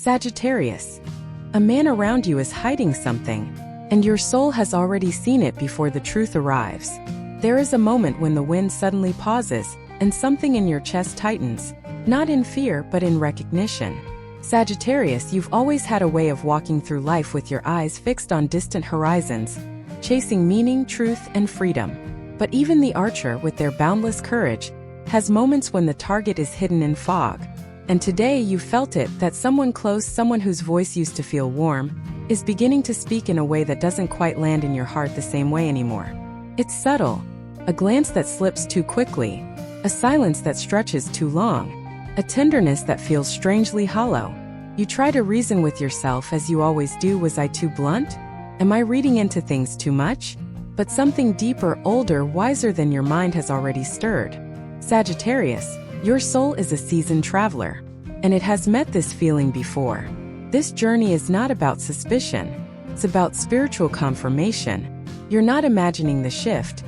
Sagittarius. A man around you is hiding something, and your soul has already seen it before the truth arrives. There is a moment when the wind suddenly pauses, and something in your chest tightens, not in fear but in recognition. Sagittarius, you've always had a way of walking through life with your eyes fixed on distant horizons, chasing meaning, truth, and freedom. But even the archer, with their boundless courage, has moments when the target is hidden in fog. And today you felt it, that someone close, someone whose voice used to feel warm, is beginning to speak in a way that doesn't quite land in your heart the same way anymore. It's subtle, a glance that slips too quickly, a silence that stretches too long, a tenderness that feels strangely hollow. You try to reason with yourself as you always do. Was I too blunt? Am I reading into things too much? But something deeper, older, wiser than your mind has already stirred. Sagittarius, your soul is a seasoned traveler, and it has met this feeling before. This journey is not about suspicion, it's about spiritual confirmation. You're not imagining the shift,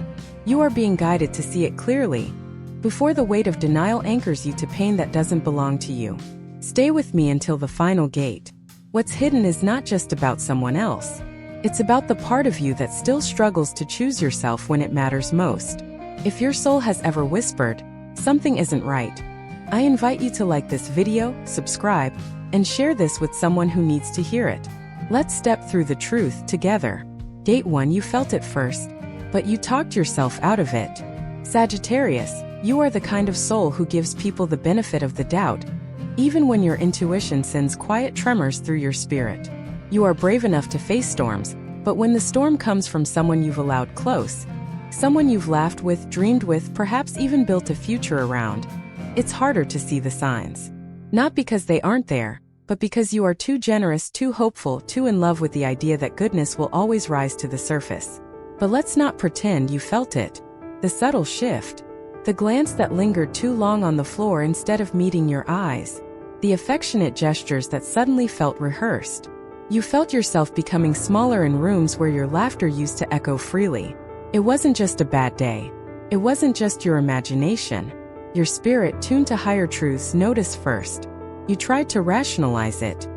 you are being guided to see it clearly, before the weight of denial anchors you to pain that doesn't belong to you. Stay with me until the final gate. What's hidden is not just about someone else, it's about the part of you that still struggles to choose yourself when it matters most. If your soul has ever whispered, "Something isn't right," I invite you to like this video, subscribe, and share this with someone who needs to hear it. Let's step through the truth together. Gate 1. You felt it first, but you talked yourself out of it. Sagittarius, you are the kind of soul who gives people the benefit of the doubt, even when your intuition sends quiet tremors through your spirit. You are brave enough to face storms, but when the storm comes from someone you've allowed close, someone you've laughed with, dreamed with, perhaps even built a future around, it's harder to see the signs. Not because they aren't there, but because you are too generous, too hopeful, too in love with the idea that goodness will always rise to the surface. But let's not pretend you felt it. The subtle shift, the glance that lingered too long on the floor instead of meeting your eyes, the affectionate gestures that suddenly felt rehearsed. You felt yourself becoming smaller in rooms where your laughter used to echo freely. It wasn't just a bad day. It wasn't just your imagination. Your spirit, tuned to higher truths, noticed first. You tried to rationalize it.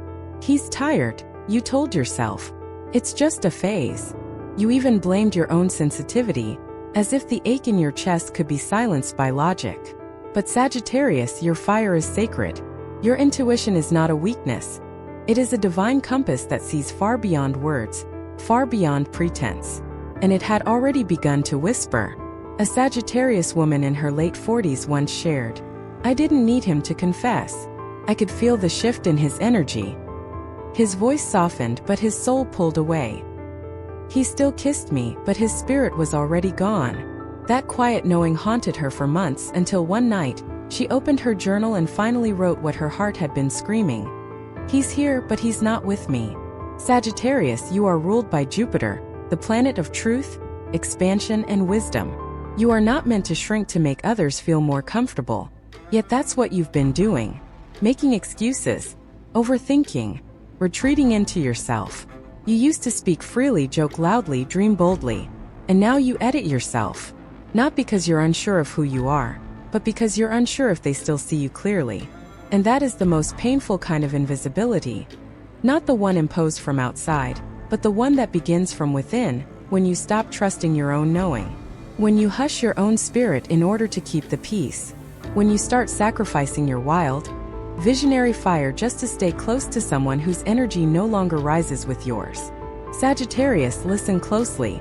He's tired, you told yourself. It's just a phase. You even blamed your own sensitivity, as if the ache in your chest could be silenced by logic. But Sagittarius, your fire is sacred. Your intuition is not a weakness. It is a divine compass that sees far beyond words, far beyond pretense. And it had already begun to whisper. A Sagittarius woman in her late 40s once shared, "I didn't need him to confess. I could feel the shift in his energy. His voice softened, but his soul pulled away. He still kissed me, but his spirit was already gone." That quiet knowing haunted her for months, until one night, she opened her journal and finally wrote what her heart had been screaming. "He's here, but he's not with me." Sagittarius, you are ruled by Jupiter, the planet of truth, expansion, and wisdom. You are not meant to shrink to make others feel more comfortable. Yet that's what you've been doing. Making excuses, overthinking, retreating into yourself. You used to speak freely, joke loudly, dream boldly, and now you edit yourself. Not because you're unsure of who you are, but because you're unsure if they still see you clearly. And that is the most painful kind of invisibility. Not the one imposed from outside, but the one that begins from within, when you stop trusting your own knowing. When you hush your own spirit in order to keep the peace. When you start sacrificing your wild, visionary fire just to stay close to someone whose energy no longer rises with yours. Sagittarius, listen closely.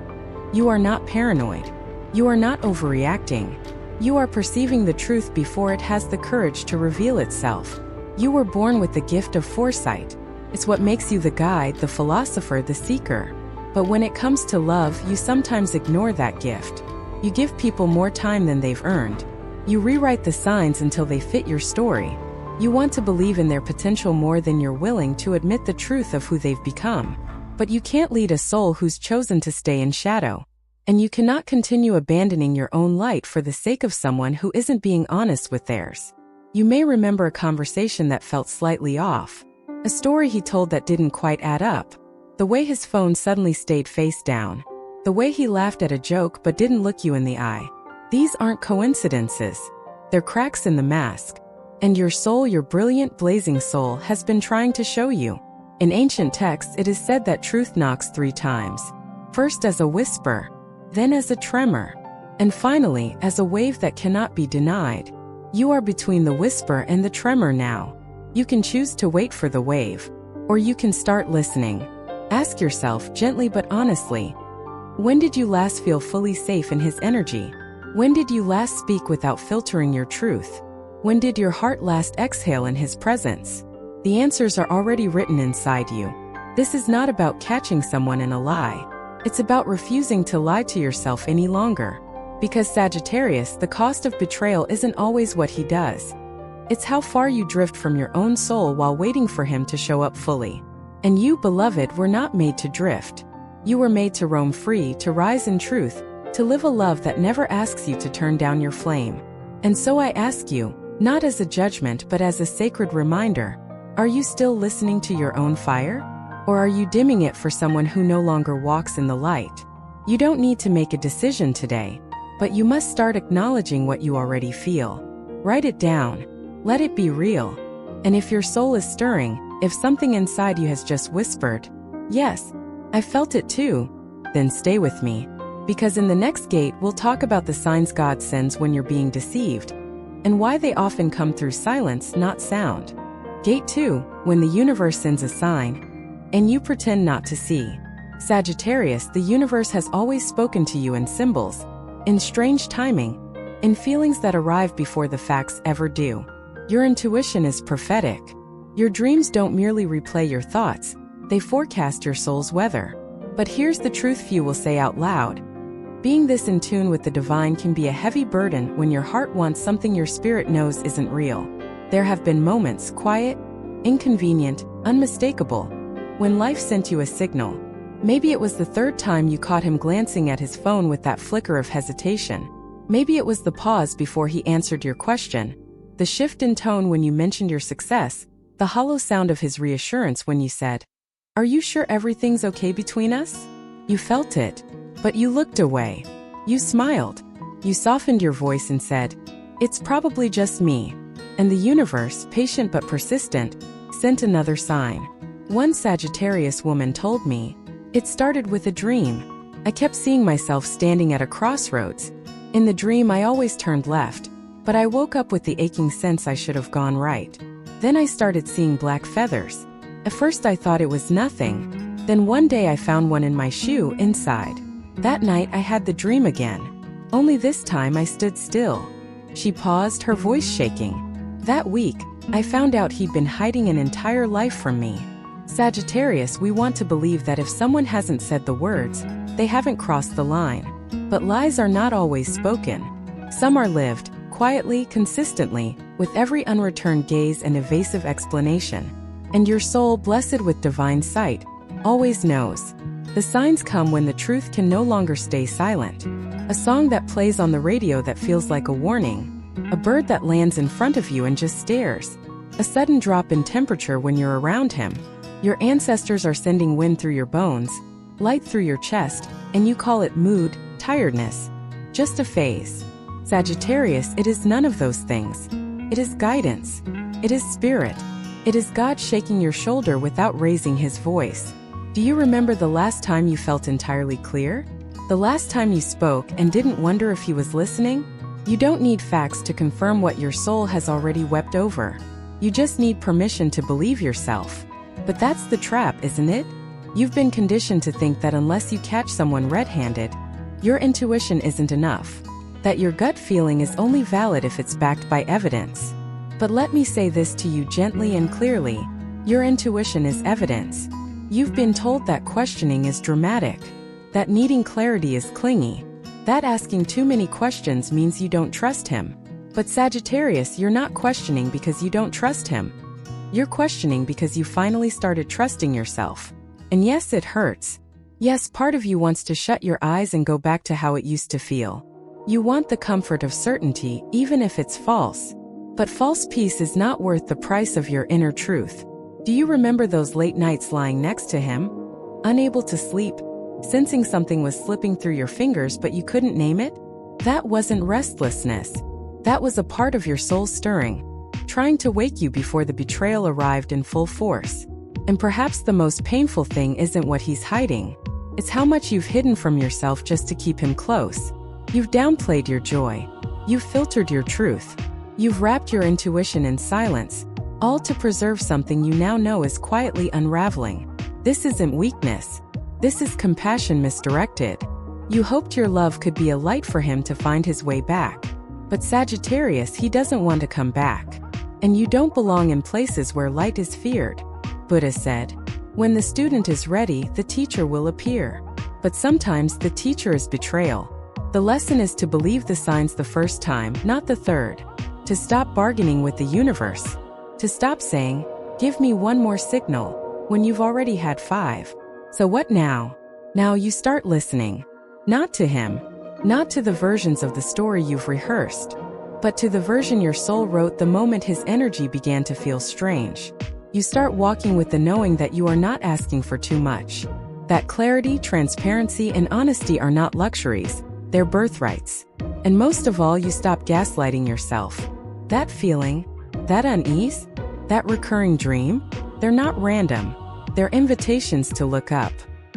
You are not paranoid. You are not overreacting. You are perceiving the truth before it has the courage to reveal itself. You were born with the gift of foresight. It's what makes you the guide, the philosopher, the seeker. But when it comes to love, you sometimes ignore that gift. You give people more time than they've earned. You rewrite the signs until they fit your story. You want to believe in their potential more than you're willing to admit the truth of who they've become. But you can't lead a soul who's chosen to stay in shadow. And you cannot continue abandoning your own light for the sake of someone who isn't being honest with theirs. You may remember a conversation that felt slightly off. A story he told that didn't quite add up. The way his phone suddenly stayed face down. The way he laughed at a joke but didn't look you in the eye. These aren't coincidences. They're cracks in the mask. And your soul, your brilliant, blazing soul, has been trying to show you. In ancient texts, it is said that truth knocks 3 times. First as a whisper, then as a tremor, and finally as a wave that cannot be denied. You are between the whisper and the tremor now. You can choose to wait for the wave, or you can start listening. Ask yourself gently but honestly, when did you last feel fully safe in his energy? When did you last speak without filtering your truth? When did your heart last exhale in his presence? The answers are already written inside you. This is not about catching someone in a lie. It's about refusing to lie to yourself any longer. Because Sagittarius, the cost of betrayal isn't always what he does. It's how far you drift from your own soul while waiting for him to show up fully. And you, beloved, were not made to drift. You were made to roam free, to rise in truth, to live a love that never asks you to turn down your flame. And so I ask you, not as a judgment but as a sacred reminder, are you still listening to your own fire? Or are you dimming it for someone who no longer walks in the light? You don't need to make a decision today, but you must start acknowledging what you already feel. Write it down. Let it be real. And if your soul is stirring, if something inside you has just whispered, "Yes, I felt it too," then stay with me. Because in the next gate, we'll talk about the signs God sends when you're being deceived, and why they often come through silence, not sound. Gate 2, when the universe sends a sign, and you pretend not to see. Sagittarius, the universe has always spoken to you in symbols, in strange timing, in feelings that arrive before the facts ever do. Your intuition is prophetic. Your dreams don't merely replay your thoughts, they forecast your soul's weather. But here's the truth few will say out loud. Being this in tune with the divine can be a heavy burden when your heart wants something your spirit knows isn't real. There have been moments, quiet, inconvenient, unmistakable, when life sent you a signal. Maybe it was the 3rd time you caught him glancing at his phone with that flicker of hesitation. Maybe it was the pause before he answered your question, the shift in tone when you mentioned your success, the hollow sound of his reassurance when you said, "Are you sure everything's okay between us?" You felt it, but you looked away. You smiled. You softened your voice and said, "It's probably just me." And the universe, patient but persistent, sent another sign. One Sagittarius woman told me, "It started with a dream. I kept seeing myself standing at a crossroads. In the dream I always turned left, but I woke up with the aching sense I should have gone right. Then I started seeing black feathers. At first I thought it was nothing. Then one day I found one in my shoe inside. That night I had the dream again. Only this time I stood still." She paused, her voice shaking. "That week, I found out he'd been hiding an entire life from me." Sagittarius, we want to believe that if someone hasn't said the words, they haven't crossed the line. But lies are not always spoken. Some are lived, quietly, consistently, with every unreturned gaze and evasive explanation. And your soul, blessed with divine sight, always knows. The signs come when the truth can no longer stay silent. A song that plays on the radio that feels like a warning. A bird that lands in front of you and just stares. A sudden drop in temperature when you're around him. Your ancestors are sending wind through your bones, light through your chest, and you call it mood, tiredness. Just a phase. Sagittarius, it is none of those things. It is guidance. It is spirit. It is God shaking your shoulder without raising his voice. Do you remember the last time you felt entirely clear? The last time you spoke and didn't wonder if he was listening? You don't need facts to confirm what your soul has already wept over. You just need permission to believe yourself. But that's the trap, isn't it? You've been conditioned to think that unless you catch someone red-handed, your intuition isn't enough. That your gut feeling is only valid if it's backed by evidence. But let me say this to you gently and clearly. Your intuition is evidence. You've been told that questioning is dramatic, that needing clarity is clingy, that asking too many questions means you don't trust him. But Sagittarius, you're not questioning because you don't trust him. You're questioning because you finally started trusting yourself. And yes, it hurts. Yes, part of you wants to shut your eyes and go back to how it used to feel. You want the comfort of certainty, even if it's false. But false peace is not worth the price of your inner truth. Do you remember those late nights lying next to him? Unable to sleep, sensing something was slipping through your fingers but you couldn't name it? That wasn't restlessness. That was a part of your soul stirring. trying to wake you before the betrayal arrived in full force. And perhaps the most painful thing isn't what he's hiding. It's how much you've hidden from yourself just to keep him close. You've downplayed your joy. You've filtered your truth. You've wrapped your intuition in silence, all to preserve something you now know is quietly unraveling. This isn't weakness. This is compassion misdirected. You hoped your love could be a light for him to find his way back. But Sagittarius, he doesn't want to come back. And you don't belong in places where light is feared. Buddha said, when the student is ready, the teacher will appear. But sometimes the teacher is betrayal. The lesson is to believe the signs the first time, not the third. To stop bargaining with the universe. To stop saying, give me one more signal, when you've already had 5. So what now? Now you start listening. Not to him. Not to the versions of the story you've rehearsed. But to the version your soul wrote the moment his energy began to feel strange. You start walking with the knowing that you are not asking for too much. That clarity, transparency, and honesty are not luxuries, they're birthrights. And most of all, you stop gaslighting yourself. That feeling, that unease, that recurring dream, they're not random. They're invitations to look up,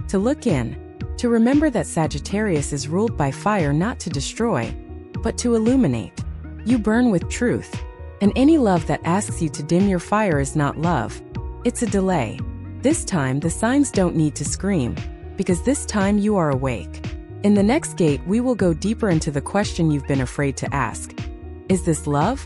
to look in, to remember that Sagittarius is ruled by fire not to destroy, but to illuminate. You burn with truth. And any love that asks you to dim your fire is not love. It's a delay. This time, the signs don't need to scream, because this time you are awake. In the next gate, we will go deeper into the question you've been afraid to ask. Is this love?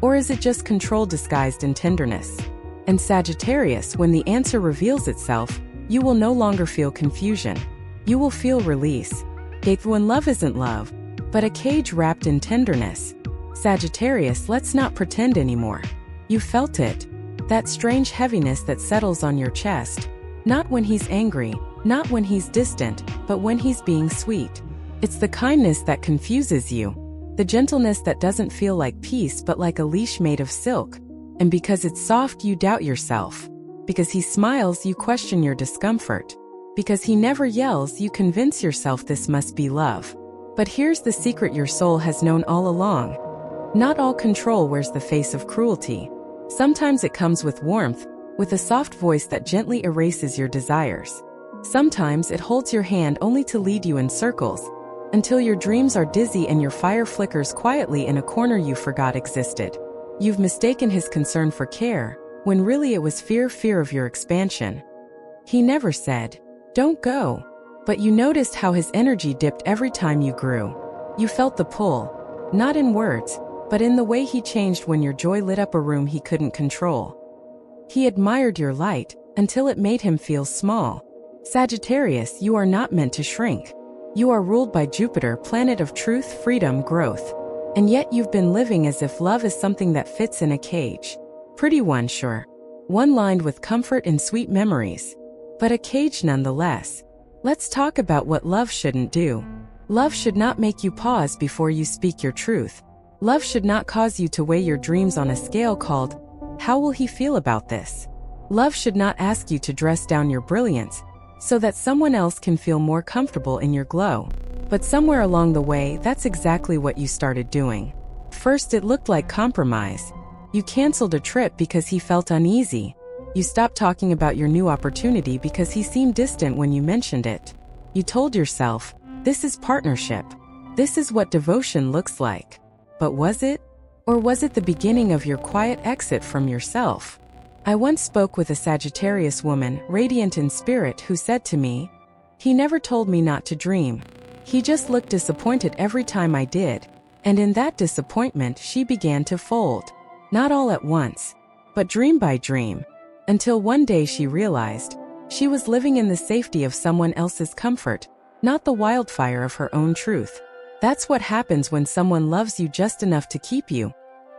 Or is it just control disguised in tenderness? And Sagittarius, when the answer reveals itself, you will no longer feel confusion. You will feel release. Gate when love isn't love, but a cage wrapped in tenderness. Sagittarius, let's not pretend anymore. You felt it. That strange heaviness that settles on your chest. Not when he's angry, not when he's distant, but when he's being sweet. It's the kindness that confuses you. The gentleness that doesn't feel like peace but like a leash made of silk. And because it's soft, you doubt yourself. Because he smiles, you question your discomfort. Because he never yells, you convince yourself this must be love. But here's the secret your soul has known all along. Not all control wears the face of cruelty. Sometimes it comes with warmth, with a soft voice that gently erases your desires. Sometimes it holds your hand only to lead you in circles, until your dreams are dizzy and your fire flickers quietly in a corner you forgot existed. You've mistaken his concern for care, when really it was fear of your expansion. He never said, don't go. But you noticed how his energy dipped every time you grew. You felt the pull, not in words, but in the way he changed when your joy lit up a room he couldn't control. He admired your light, until it made him feel small. Sagittarius, you are not meant to shrink. You are ruled by Jupiter, planet of truth, freedom, growth. And yet you've been living as if love is something that fits in a cage. Pretty one, sure. One lined with comfort and sweet memories. But a cage nonetheless. Let's talk about what love shouldn't do. Love should not make you pause before you speak your truth. Love should not cause you to weigh your dreams on a scale called, how will he feel about this? Love should not ask you to dress down your brilliance, so that someone else can feel more comfortable in your glow. But somewhere along the way, that's exactly what you started doing. First, it looked like compromise. You canceled a trip because he felt uneasy. You stopped talking about your new opportunity because he seemed distant when you mentioned it. You told yourself, this is partnership. This is what devotion looks like. But was it? Or was it the beginning of your quiet exit from yourself? I once spoke with a Sagittarius woman, radiant in spirit, who said to me, he never told me not to dream. He just looked disappointed every time I did. And in that disappointment, she began to fold. Not all at once, but dream by dream. Until one day she realized, she was living in the safety of someone else's comfort, not the wildfire of her own truth. That's what happens when someone loves you just enough to keep you,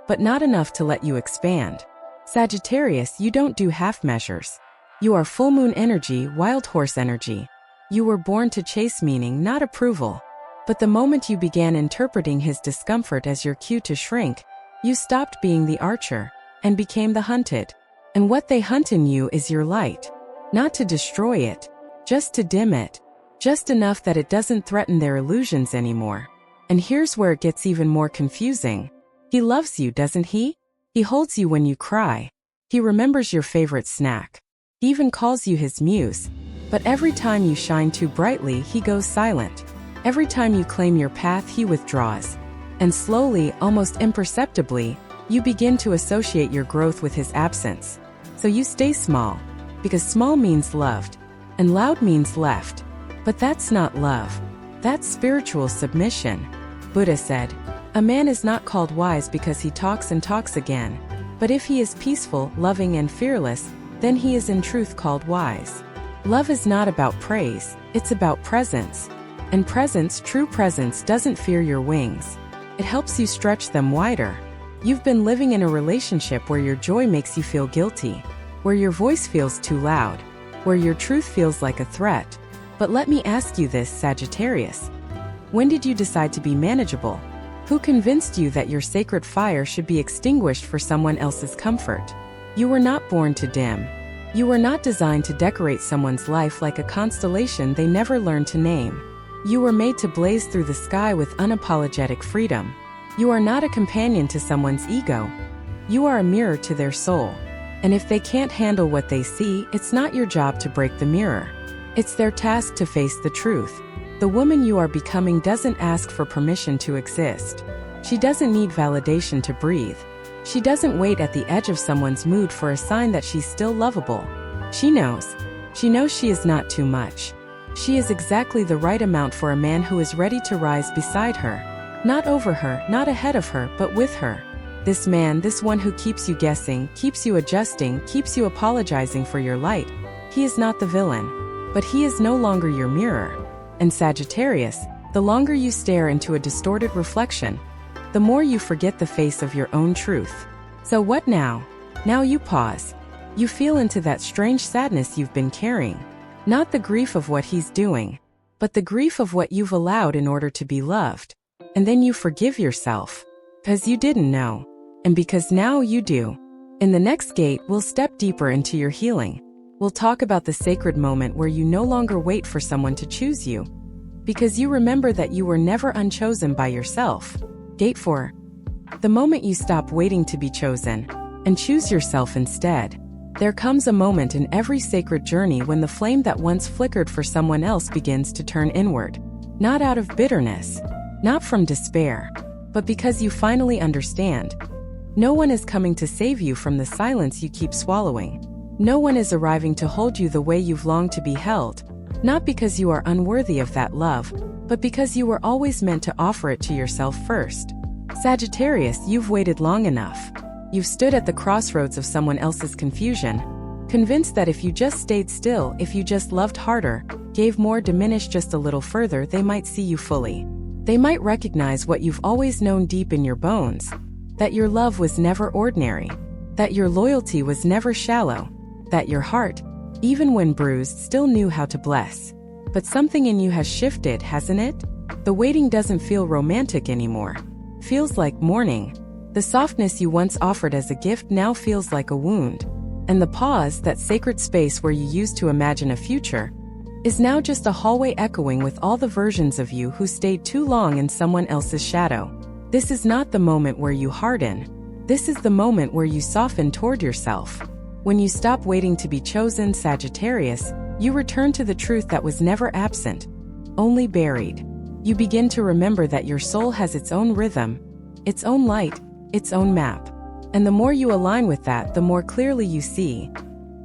but not enough to let you expand. Sagittarius, you don't do half measures. You are full moon energy, wild horse energy. You were born to chase meaning, not approval. But the moment you began interpreting his discomfort as your cue to shrink, you stopped being the archer and became the hunted. And what they hunt in you is your light. Not to destroy it, just to dim it. Just enough that it doesn't threaten their illusions anymore. And here's where it gets even more confusing. He loves you, doesn't he? He holds you when you cry. He remembers your favorite snack. He even calls you his muse. But every time you shine too brightly, he goes silent. Every time you claim your path, he withdraws. And slowly, almost imperceptibly, you begin to associate your growth with his absence. So you stay small, because small means loved, and loud means left. But that's not love. That's spiritual submission. Buddha said, "A man is not called wise because he talks and talks again. But if he is peaceful, loving, and fearless, then he is in truth called wise." Love is not about praise, it's about presence. And presence, true presence, doesn't fear your wings. It helps you stretch them wider. You've been living in a relationship where your joy makes you feel guilty, where your voice feels too loud, where your truth feels like a threat. But let me ask you this, Sagittarius. When did you decide to be manageable? Who convinced you that your sacred fire should be extinguished for someone else's comfort? You were not born to dim. You were not designed to decorate someone's life like a constellation they never learned to name. You were made to blaze through the sky with unapologetic freedom. You are not a companion to someone's ego. You are a mirror to their soul. And if they can't handle what they see, it's not your job to break the mirror. It's their task to face the truth. The woman you are becoming doesn't ask for permission to exist. She doesn't need validation to breathe. She doesn't wait at the edge of someone's mood for a sign that she's still lovable. She knows. She knows she is not too much. She is exactly the right amount for a man who is ready to rise beside her. Not over her, not ahead of her, but with her. This man, this one who keeps you guessing, keeps you adjusting, keeps you apologizing for your light. He is not the villain. But he is no longer your mirror. And Sagittarius, the longer you stare into a distorted reflection, the more you forget the face of your own truth. So what now? Now you pause. You feel into that strange sadness you've been carrying. Not the grief of what he's doing, but the grief of what you've allowed in order to be loved. And then you forgive yourself. Because you didn't know. And because now you do. In the next gate, we'll step deeper into your healing. We'll talk about the sacred moment where you no longer wait for someone to choose you. Because you remember that you were never unchosen by yourself. Gate 4. The moment you stop waiting to be chosen and choose yourself instead. There comes a moment in every sacred journey when the flame that once flickered for someone else begins to turn inward. Not out of bitterness, not from despair, but because you finally understand. No one is coming to save you from the silence you keep swallowing. No one is arriving to hold you the way you've longed to be held, not because you are unworthy of that love, but because you were always meant to offer it to yourself first. Sagittarius, you've waited long enough. You've stood at the crossroads of someone else's confusion, convinced that if you just stayed still, if you just loved harder, gave more, diminished just a little further, they might see you fully. They might recognize what you've always known deep in your bones, that your love was never ordinary, that your loyalty was never shallow, that your heart, even when bruised, still knew how to bless. But something in you has shifted, hasn't it? The waiting doesn't feel romantic anymore. Feels like mourning. The softness you once offered as a gift now feels like a wound. And the pause, that sacred space where you used to imagine a future, is now just a hallway echoing with all the versions of you who stayed too long in someone else's shadow. This is not the moment where you harden. This is the moment where you soften toward yourself. When you stop waiting to be chosen, Sagittarius, you return to the truth that was never absent, only buried. You begin to remember that your soul has its own rhythm, its own light, its own map. And the more you align with that, the more clearly you see.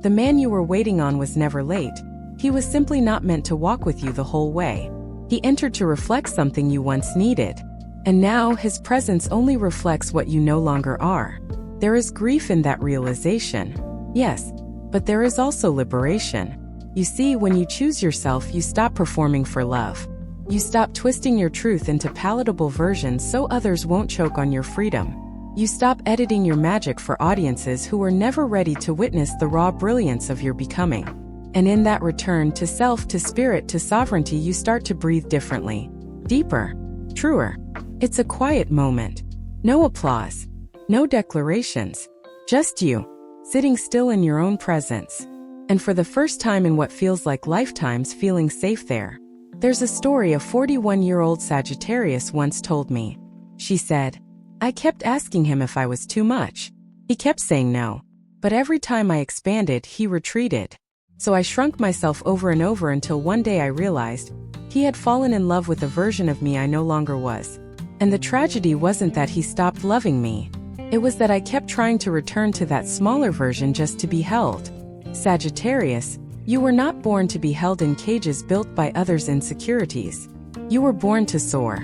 The man you were waiting on was never late. He was simply not meant to walk with you the whole way. He entered to reflect something you once needed. And now his presence only reflects what you no longer are. There is grief in that realization. Yes, but there is also liberation. You see, when you choose yourself, you stop performing for love. You stop twisting your truth into palatable versions so others won't choke on your freedom. You stop editing your magic for audiences who were never ready to witness the raw brilliance of your becoming. And in that return to self, to spirit, to sovereignty, you start to breathe differently, deeper, truer. It's a quiet moment. No applause, no declarations, just you, sitting still in your own presence. And for the first time in what feels like lifetimes, feeling safe there. There's a story a 41-year-old Sagittarius once told me. She said, "I kept asking him if I was too much. He kept saying no. But every time I expanded, he retreated. So I shrunk myself over and over until one day I realized he had fallen in love with a version of me I no longer was. And the tragedy wasn't that he stopped loving me. It was that I kept trying to return to that smaller version just to be held. Sagittarius, you were not born to be held in cages built by others' insecurities. You were born to soar,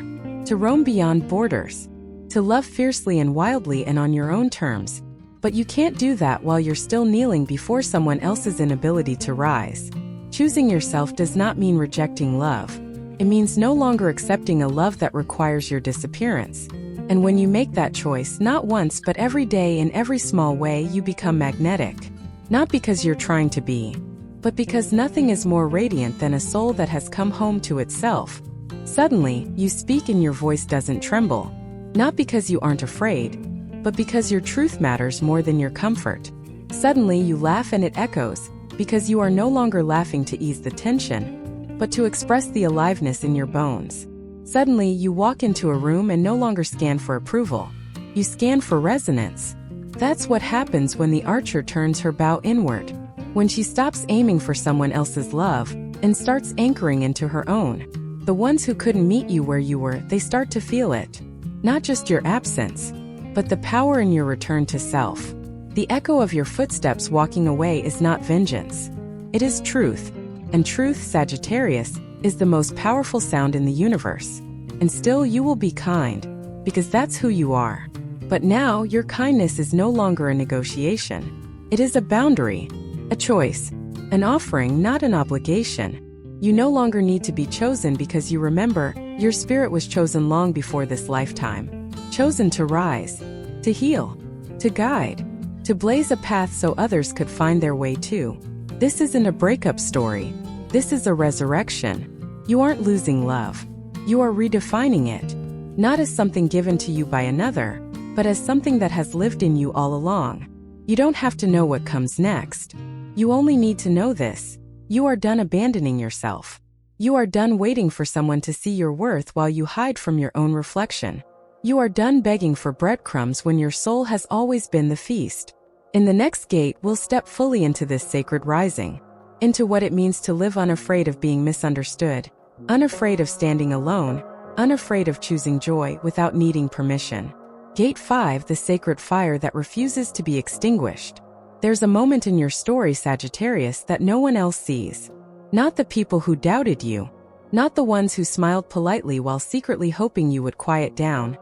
to roam beyond borders, to love fiercely and wildly and on your own terms. But you can't do that while you're still kneeling before someone else's inability to rise. Choosing yourself does not mean rejecting love. It means no longer accepting a love that requires your disappearance. And when you make that choice, not once but every day in every small way, you become magnetic. Not because you're trying to be, but because nothing is more radiant than a soul that has come home to itself. Suddenly, you speak and your voice doesn't tremble. Not because you aren't afraid, but because your truth matters more than your comfort. Suddenly you laugh and it echoes, because you are no longer laughing to ease the tension, but to express the aliveness in your bones. Suddenly you walk into a room and no longer scan for approval. You scan for resonance. That's what happens when the archer turns her bow inward, when she stops aiming for someone else's love and starts anchoring into her own. The ones who couldn't meet you where you were, they start to feel it. Not just your absence, but the power in your return to self. The echo of your footsteps walking away is not vengeance. It is truth. And truth, Sagittarius, is the most powerful sound in the universe. And still you will be kind, because that's who you are. But now your kindness is no longer a negotiation. It is a boundary, a choice, an offering, not an obligation. You no longer need to be chosen because you remember, your spirit was chosen long before this lifetime. Chosen to rise, to heal, to guide, to blaze a path so others could find their way too. This isn't a breakup story. This is a resurrection. You aren't losing love. You are redefining it. Not as something given to you by another, but as something that has lived in you all along. You don't have to know what comes next. You only need to know this. You are done abandoning yourself. You are done waiting for someone to see your worth while you hide from your own reflection. You are done begging for breadcrumbs when your soul has always been the feast. In the next gate, we'll step fully into this sacred rising, into what it means to live unafraid of being misunderstood, unafraid of standing alone, unafraid of choosing joy without needing permission. Gate 5, the sacred fire that refuses to be extinguished. There's a moment in your story, Sagittarius, that no one else sees. Not the people who doubted you. Not the ones who smiled politely while secretly hoping you would quiet down,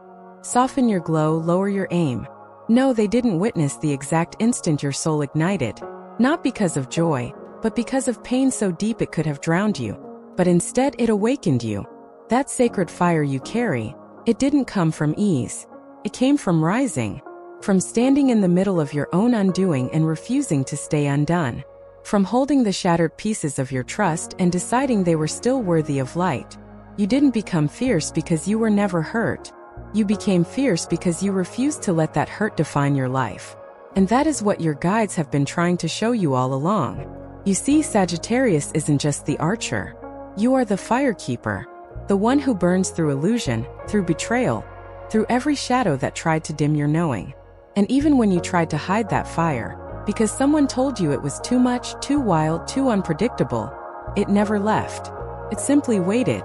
soften your glow, lower your aim. No, they didn't witness the exact instant your soul ignited. Not because of joy, but because of pain so deep it could have drowned you. But instead it awakened you. That sacred fire you carry, it didn't come from ease. It came from rising. From standing in the middle of your own undoing and refusing to stay undone. From holding the shattered pieces of your trust and deciding they were still worthy of light. You didn't become fierce because you were never hurt. You became fierce because you refused to let that hurt define your life. And that is what your guides have been trying to show you all along. You see, Sagittarius isn't just the archer. You are the firekeeper. The one who burns through illusion, through betrayal, through every shadow that tried to dim your knowing. And even when you tried to hide that fire, because someone told you it was too much, too wild, too unpredictable, it never left. It simply waited,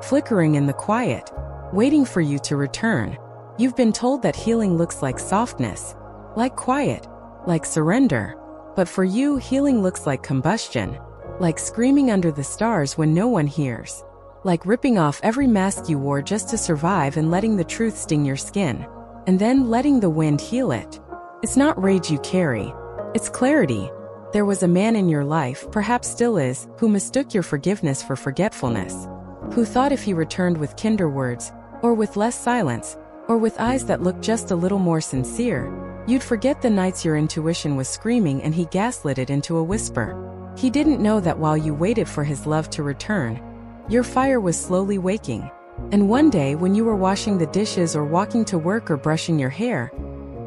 flickering in the quiet, waiting for you to return. You've been told that healing looks like softness, like quiet, like surrender. But for you, healing looks like combustion, like screaming under the stars when no one hears, like ripping off every mask you wore just to survive and letting the truth sting your skin, and then letting the wind heal it. It's not rage you carry, it's clarity. There was a man in your life, perhaps still is, who mistook your forgiveness for forgetfulness, who thought if he returned with kinder words, or with less silence, or with eyes that looked just a little more sincere, you'd forget the nights your intuition was screaming and he gaslit it into a whisper. He didn't know that while you waited for his love to return, your fire was slowly waking. And one day when you were washing the dishes or walking to work or brushing your hair,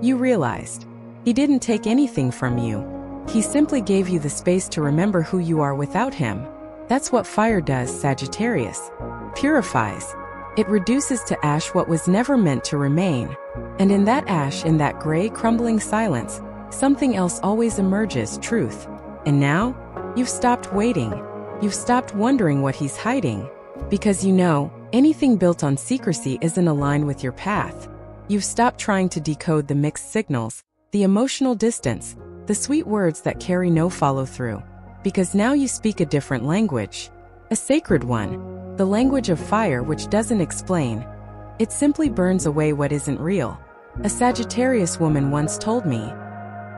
you realized he didn't take anything from you. He simply gave you the space to remember who you are without him. That's what fire does, Sagittarius. Purifies. It reduces to ash what was never meant to remain. And in that ash, in that gray, crumbling silence, something else always emerges: truth. And now, you've stopped waiting. You've stopped wondering what he's hiding. Because you know, anything built on secrecy isn't aligned with your path. You've stopped trying to decode the mixed signals, the emotional distance, the sweet words that carry no follow-through. Because now you speak a different language. A sacred one. The language of fire, which doesn't explain. It simply burns away what isn't real. A Sagittarius woman once told me.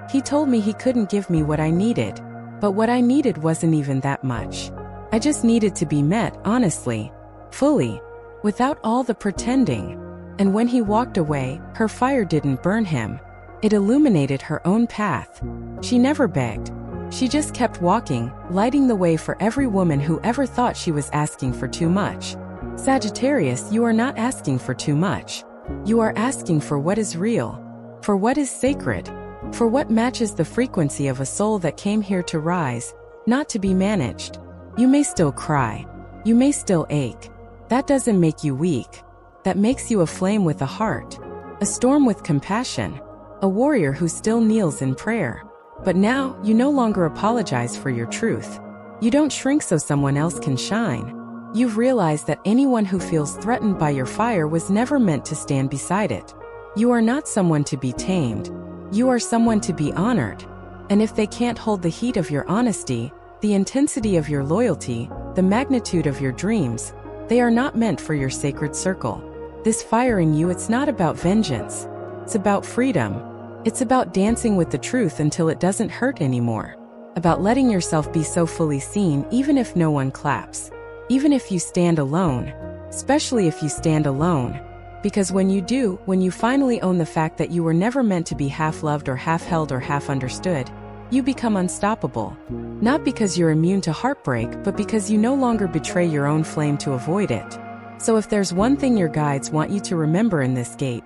He told me he couldn't give me what I needed. But what I needed wasn't even that much. I just needed to be met, honestly. Fully. Without all the pretending. And when he walked away, her fire didn't burn him. It illuminated her own path. She never begged. She just kept walking, lighting the way for every woman who ever thought she was asking for too much. Sagittarius, you are not asking for too much. You are asking for what is real. For what is sacred. For what matches the frequency of a soul that came here to rise, not to be managed. You may still cry. You may still ache. That doesn't make you weak. That makes you a flame with a heart. A storm with compassion. A warrior who still kneels in prayer. But now, you no longer apologize for your truth. You don't shrink so someone else can shine. You've realized that anyone who feels threatened by your fire was never meant to stand beside it. You are not someone to be tamed. You are someone to be honored. And if they can't hold the heat of your honesty, the intensity of your loyalty, the magnitude of your dreams, they are not meant for your sacred circle. This fire in you, it's not about vengeance. It's about freedom. It's about dancing with the truth until it doesn't hurt anymore. About letting yourself be so fully seen even if no one claps. Even if you stand alone. Especially if you stand alone. Because when you do, when you finally own the fact that you were never meant to be half-loved or half-held or half-understood, you become unstoppable. Not because you're immune to heartbreak, but because you no longer betray your own flame to avoid it. So if there's one thing your guides want you to remember in this gate,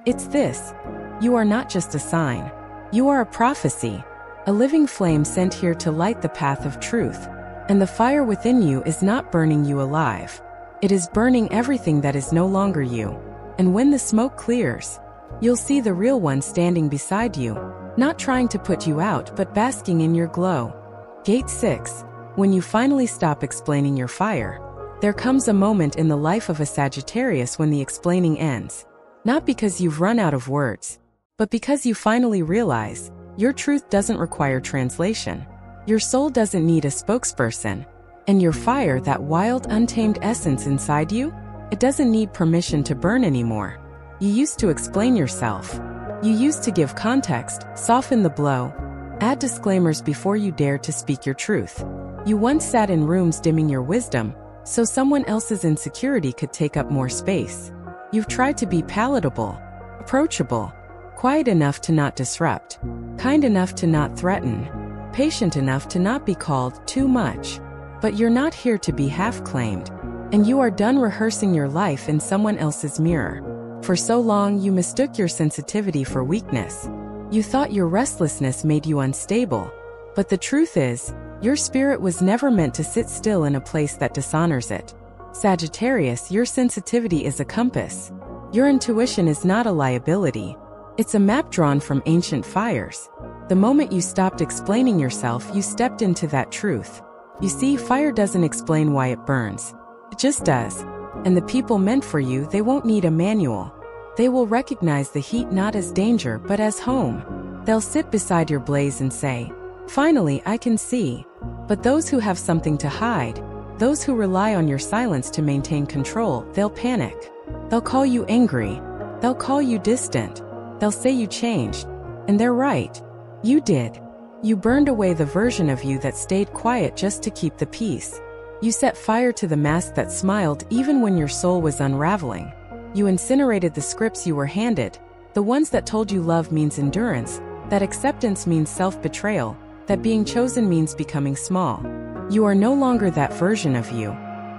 it's this. You are not just a sign. You are a prophecy. A living flame sent here to light the path of truth. And the fire within you is not burning you alive. It is burning everything that is no longer you. And when the smoke clears, you'll see the real one standing beside you, not trying to put you out but basking in your glow. Gate 6. When you finally stop explaining your fire, there comes a moment in the life of a Sagittarius when the explaining ends. Not because you've run out of words, but because you finally realize your truth doesn't require translation. Your soul doesn't need a spokesperson. And your fire, that wild, untamed essence inside you, it doesn't need permission to burn anymore. You used to explain yourself. You used to give context, soften the blow, add disclaimers before you dared to speak your truth. You once sat in rooms dimming your wisdom, so someone else's insecurity could take up more space. You've tried to be palatable, approachable, quiet enough to not disrupt, kind enough to not threaten, patient enough to not be called too much. But you're not here to be half-claimed, and you are done rehearsing your life in someone else's mirror. For so long you mistook your sensitivity for weakness. You thought your restlessness made you unstable. But the truth is, your spirit was never meant to sit still in a place that dishonors it. Sagittarius, your sensitivity is a compass. Your intuition is not a liability. It's a map drawn from ancient fires. The moment you stopped explaining yourself, you stepped into that truth. You see, fire doesn't explain why it burns. It just does. And the people meant for you, they won't need a manual. They will recognize the heat not as danger but as home. They'll sit beside your blaze and say, "Finally, I can see." But those who have something to hide, those who rely on your silence to maintain control, they'll panic. They'll call you angry. They'll call you distant. They'll say you changed. And they're right. You did. You burned away the version of you that stayed quiet just to keep the peace. You set fire to the mask that smiled even when your soul was unraveling. You incinerated the scripts you were handed, the ones that told you love means endurance, that acceptance means self-betrayal, that being chosen means becoming small. You are no longer that version of you.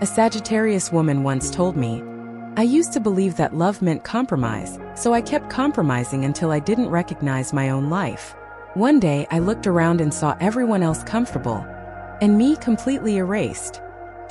A Sagittarius woman once told me, "I used to believe that love meant compromise, so I kept compromising until I didn't recognize my own life. One day I looked around and saw everyone else comfortable, and me completely erased."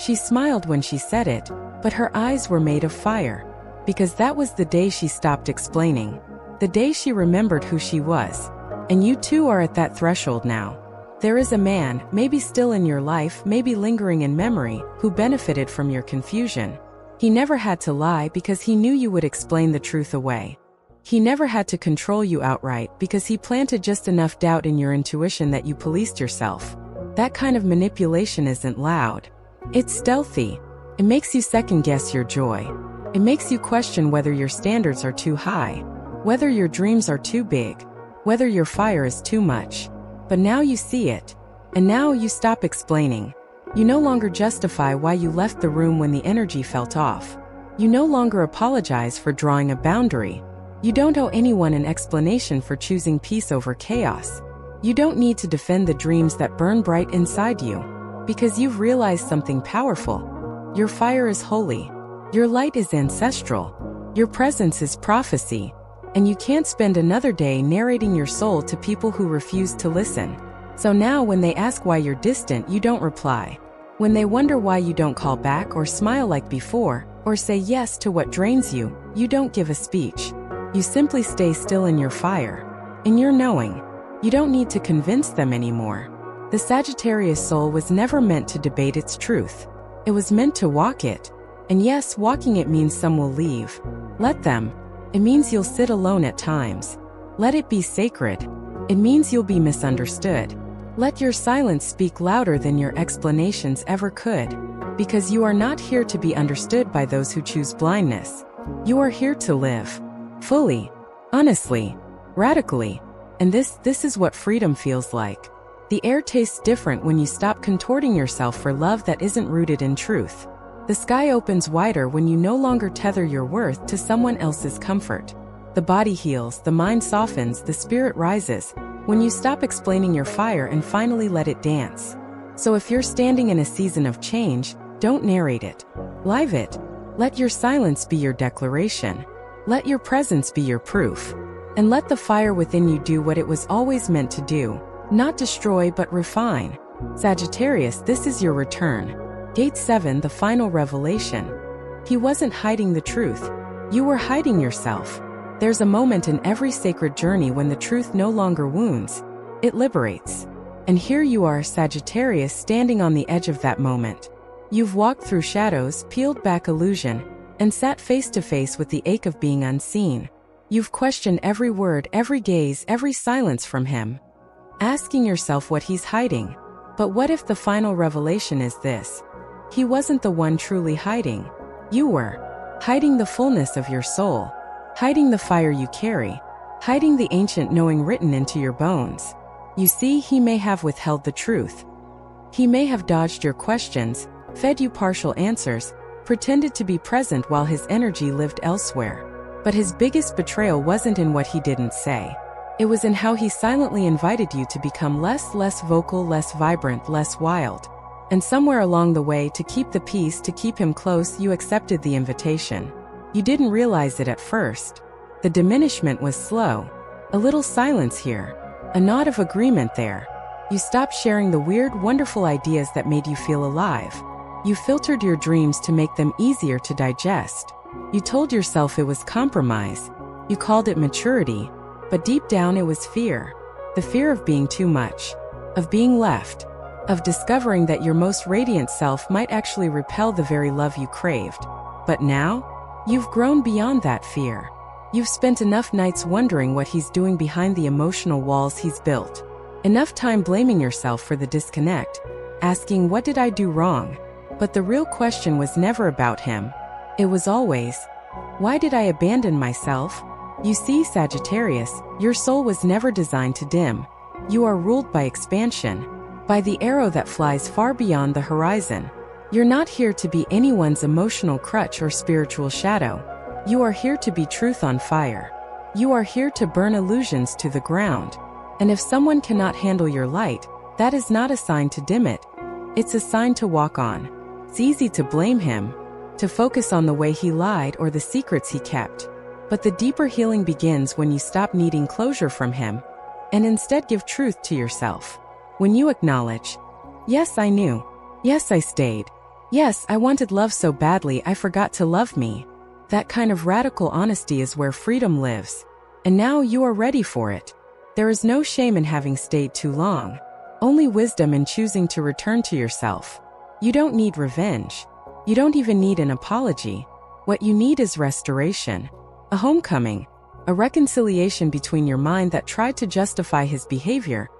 She smiled when she said it, but her eyes were made of fire. Because that was the day she stopped explaining. The day she remembered who she was. And you too are at that threshold now. There is a man, maybe still in your life, maybe lingering in memory, who benefited from your confusion. He never had to lie because he knew you would explain the truth away. He never had to control you outright because he planted just enough doubt in your intuition that you policed yourself. That kind of manipulation isn't loud. It's stealthy. It makes you second-guess your joy. It makes you question whether your standards are too high, whether your dreams are too big, whether your fire is too much. But now you see it. And now you stop explaining. You no longer justify why you left the room when the energy felt off. You no longer apologize for drawing a boundary. You don't owe anyone an explanation for choosing peace over chaos. You don't need to defend the dreams that burn bright inside you. Because you've realized something powerful. Your fire is holy. Your light is ancestral. Your presence is prophecy. And you can't spend another day narrating your soul to people who refuse to listen. So now when they ask why you're distant, you don't reply. When they wonder why you don't call back or smile like before, or say yes to what drains you, you don't give a speech. You simply stay still in your fire. In your knowing. You don't need to convince them anymore. The Sagittarius soul was never meant to debate its truth. It was meant to walk it. And yes, walking it means some will leave. Let them. It means you'll sit alone at times. Let it be sacred. It means you'll be misunderstood. Let your silence speak louder than your explanations ever could. Because you are not here to be understood by those who choose blindness. You are here to live. Fully. Honestly. Radically. And this is what freedom feels like. The air tastes different when you stop contorting yourself for love that isn't rooted in truth. The sky opens wider when you no longer tether your worth to someone else's comfort. The body heals, the mind softens, the spirit rises, when you stop explaining your fire and finally let it dance. So if you're standing in a season of change, don't narrate it. Live it. Let your silence be your declaration. Let your presence be your proof. And let the fire within you do what it was always meant to do. Not destroy but refine. Sagittarius, this is your return. Gate 7, the final revelation. He wasn't hiding the truth. You were hiding yourself. There's a moment in every sacred journey when the truth no longer wounds. It liberates. And here you are, Sagittarius, standing on the edge of that moment. You've walked through shadows, peeled back illusion, and sat face to face with the ache of being unseen. You've questioned every word, every gaze, every silence from him. Asking yourself what he's hiding. But what if the final revelation is this? He wasn't the one truly hiding. You were. Hiding the fullness of your soul. Hiding the fire you carry. Hiding the ancient knowing written into your bones. You see, he may have withheld the truth. He may have dodged your questions, fed you partial answers, pretended to be present while his energy lived elsewhere. But his biggest betrayal wasn't in what he didn't say. It was in how he silently invited you to become less vocal, less vibrant, less wild. And somewhere along the way, to keep the peace, to keep him close, you accepted the invitation. You didn't realize it at first. The diminishment was slow. A little silence here. A nod of agreement there. You stopped sharing the weird, wonderful ideas that made you feel alive. You filtered your dreams to make them easier to digest. You told yourself it was compromise. You called it maturity. But deep down it was fear. The fear of being too much. Of being left. Of discovering that your most radiant self might actually repel the very love you craved. But now? You've grown beyond that fear. You've spent enough nights wondering what he's doing behind the emotional walls he's built. Enough time blaming yourself for the disconnect. Asking, what did I do wrong? But the real question was never about him. It was always, why did I abandon myself? You see, Sagittarius, your soul was never designed to dim. You are ruled by expansion. By the arrow that flies far beyond the horizon. You're not here to be anyone's emotional crutch or spiritual shadow. You are here to be truth on fire. You are here to burn illusions to the ground. And if someone cannot handle your light, that is not a sign to dim it. It's a sign to walk on. It's easy to blame him, to focus on the way he lied or the secrets he kept. But the deeper healing begins when you stop needing closure from him, and instead give truth to yourself. When you acknowledge, yes, I knew. Yes, I stayed. Yes, I wanted love so badly I forgot to love me. That kind of radical honesty is where freedom lives. And now you are ready for it. There is no shame in having stayed too long. Only wisdom in choosing to return to yourself. You don't need revenge. You don't even need an apology. What you need is restoration. A homecoming. A reconciliation between your mind that tried to justify his behavior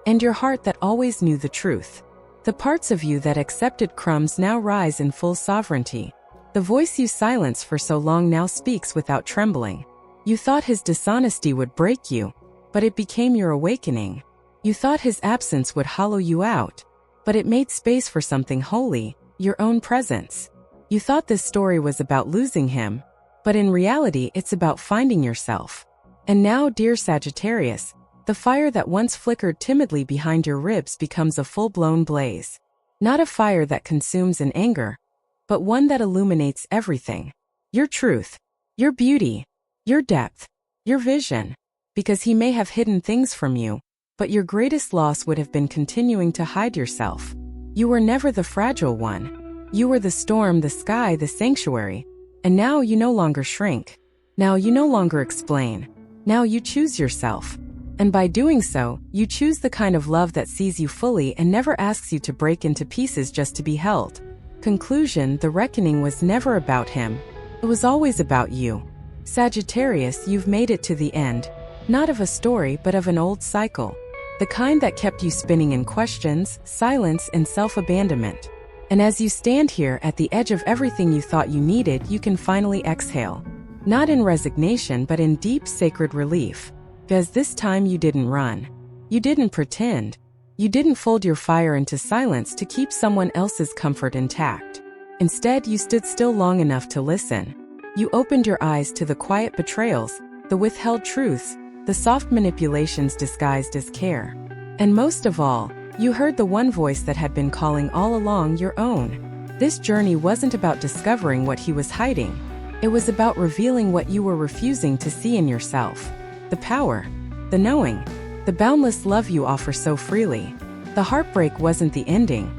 and your heart that always knew the truth. The parts of you that accepted crumbs now rise in full sovereignty. The voice you silenced for so long now speaks without trembling. You thought his dishonesty would break you, but it became your awakening. You thought his absence would hollow you out, but it made space for something holy, your own presence. You thought this story was about losing him, but in reality it's about finding yourself. And now, dear Sagittarius, the fire that once flickered timidly behind your ribs becomes a full-blown blaze. Not a fire that consumes in anger, but one that illuminates everything. Your truth, your beauty, your depth, your vision. Because he may have hidden things from you, but your greatest loss would have been continuing to hide yourself. You were never the fragile one. You were the storm, the sky, the sanctuary. And now you no longer shrink. Now you no longer explain. Now you choose yourself. And by doing so, you choose the kind of love that sees you fully and never asks you to break into pieces just to be held. Conclusion: the reckoning was never about him. It was always about you. Sagittarius, you've made it to the end. Not of a story, but of an old cycle. The kind that kept you spinning in questions, silence, and self-abandonment. And as you stand here at the edge of everything you thought you needed, you can finally exhale. Not in resignation, but in deep, sacred relief. Because this time you didn't run. You didn't pretend. You didn't fold your fire into silence to keep someone else's comfort intact. Instead, you stood still long enough to listen. You opened your eyes to the quiet betrayals, the withheld truths, the soft manipulations disguised as care. And most of all, you heard the one voice that had been calling all along, your own. This journey wasn't about discovering what he was hiding. It was about revealing what you were refusing to see in yourself. The power, the knowing, the boundless love you offer so freely. The heartbreak wasn't the ending.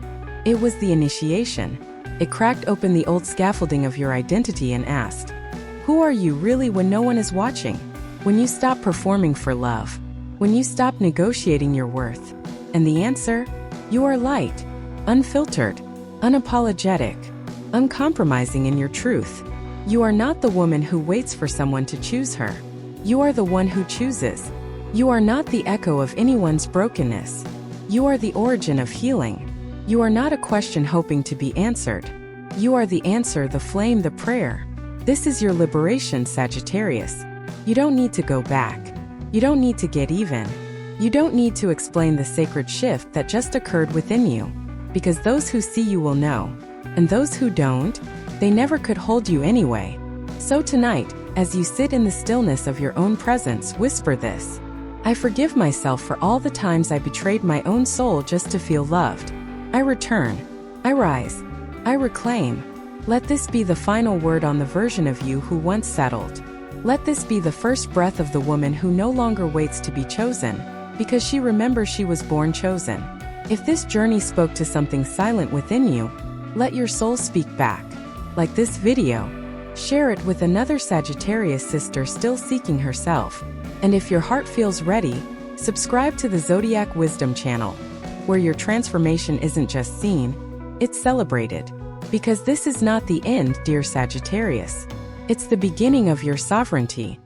It was the initiation. It cracked open the old scaffolding of your identity and asked, who are you really when no one is watching? When you stop performing for love? When you stop negotiating your worth? And the answer? You are light, unfiltered, unapologetic, uncompromising in your truth. You are not the woman who waits for someone to choose her. You are the one who chooses. You are not the echo of anyone's brokenness. You are the origin of healing. You are not a question hoping to be answered. You are the answer, the flame, the prayer. This is your liberation, Sagittarius. You don't need to go back. You don't need to get even. You don't need to explain the sacred shift that just occurred within you. Because those who see you will know. And those who don't, they never could hold you anyway. So tonight, as you sit in the stillness of your own presence, whisper this. I forgive myself for all the times I betrayed my own soul just to feel loved. I return. I rise. I reclaim. Let this be the final word on the version of you who once settled. Let this be the first breath of the woman who no longer waits to be chosen, because she remembers she was born chosen. If this journey spoke to something silent within you, let your soul speak back. Like this video, share it with another Sagittarius sister still seeking herself. And if your heart feels ready, subscribe to the Zodiac Wisdom channel, where your transformation isn't just seen, it's celebrated. Because this is not the end, dear Sagittarius. It's the beginning of your sovereignty.